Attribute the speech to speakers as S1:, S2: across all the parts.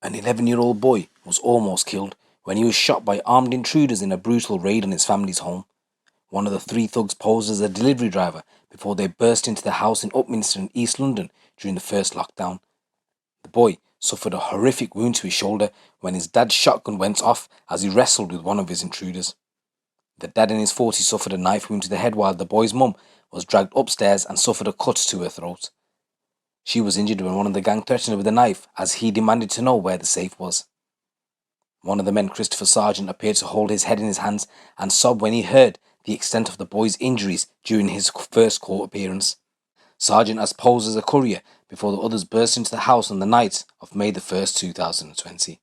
S1: An 11-year-old boy was almost killed when he was shot by armed intruders in a brutal raid on his family's home. One of the three thugs posed as a delivery driver before they burst into the house in Upminster in East London during the first lockdown. The boy suffered a horrific wound to his shoulder when his dad's shotgun went off as he wrestled with one of his intruders. The dad in his 40s suffered a knife wound to the head while the boy's mum was dragged upstairs and suffered a cut to her throat. She was injured when one of the gang threatened her with a knife as he demanded to know where the safe was. One of the men, Christopher Sargent, appeared to hold his head in his hands and sob when he heard the extent of the boy's injuries during his first court appearance. Sargent has posed as a courier before the others burst into the house on the night of May the 1st, 2020.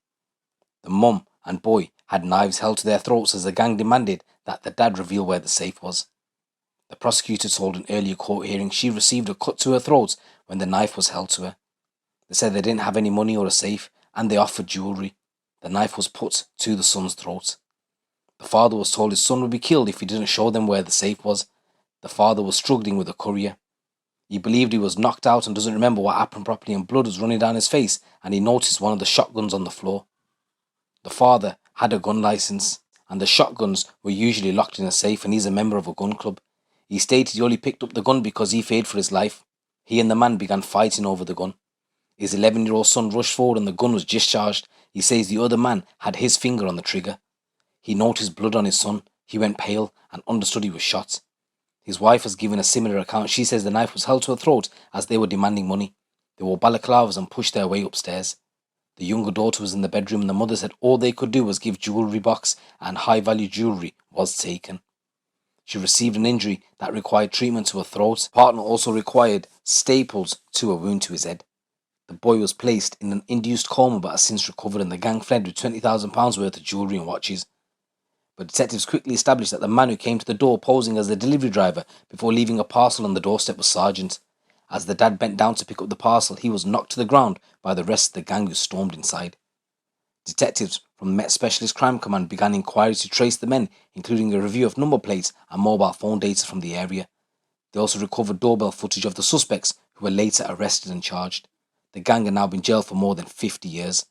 S1: The mum and boy had knives held to their throats as the gang demanded that the dad reveal where the safe was. The prosecutor told an earlier court hearing she received a cut to her throat when the knife was held to her. They said they didn't have any money or a safe, and they offered jewellery. The knife was put to the son's throat. The father was told his son would be killed if he didn't show them where the safe was. The father was struggling with a courier. He believed he was knocked out and doesn't remember what happened properly, and blood was running down his face, and he noticed one of the shotguns on the floor. The father had a gun license, and the shotguns were usually locked in a safe, and he's a member of a gun club. He stated he only picked up the gun because he feared for his life. He and the man began fighting over the gun. His 11-year-old son rushed forward and the gun was discharged. He says the other man had his finger on the trigger. He noticed blood on his son. He went pale and understood he was shot. His wife has given a similar account. She says the knife was held to her throat as they were demanding money. They wore balaclavas and pushed their way upstairs. The younger daughter was in the bedroom and the mother said all they could do was give jewellery box and high-value jewellery was taken. She received an injury that required treatment to her throat. Partner also required staples to a wound to his head. The boy was placed in an induced coma but has since recovered, and the gang fled with £20,000 worth of jewellery and watches. But detectives quickly established that the man who came to the door posing as the delivery driver before leaving a parcel on the doorstep was Sargent. As the dad bent down to pick up the parcel, he was knocked to the ground by the rest of the gang who stormed inside. Detectives from the Met Specialist Crime Command began inquiries to trace the men, including a review of number plates and mobile phone data from the area. They also recovered doorbell footage of the suspects, who were later arrested and charged. The gang had now been jailed for more than 50 years.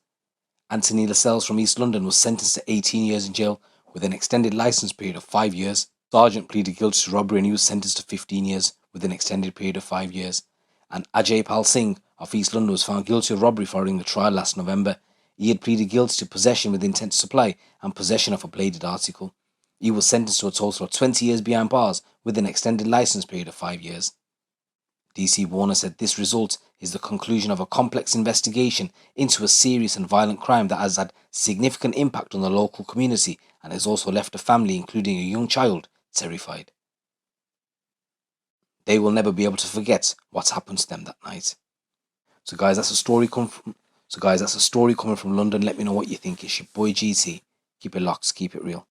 S1: Anthony Lascelles from East London was sentenced to 18 years in jail with an extended licence period of 5 years. Sargent pleaded guilty to robbery and he was sentenced to 15 years with an extended period of 5 years. And Ajay Pal Singh of East London was found guilty of robbery following the trial last November. He had pleaded guilty to possession with intent to supply and possession of a bladed article. He was sentenced to a total of 20 years behind bars with an extended licence period of 5 years. DC Warner said this result is the conclusion of a complex investigation into a serious and violent crime that has had significant impact on the local community and has also left a family, including a young child, terrified. They will never be able to forget what happened to them that night. So guys, that's a story coming from London. Let me know what you think. It's your boy GT. Keep it locked, keep it real.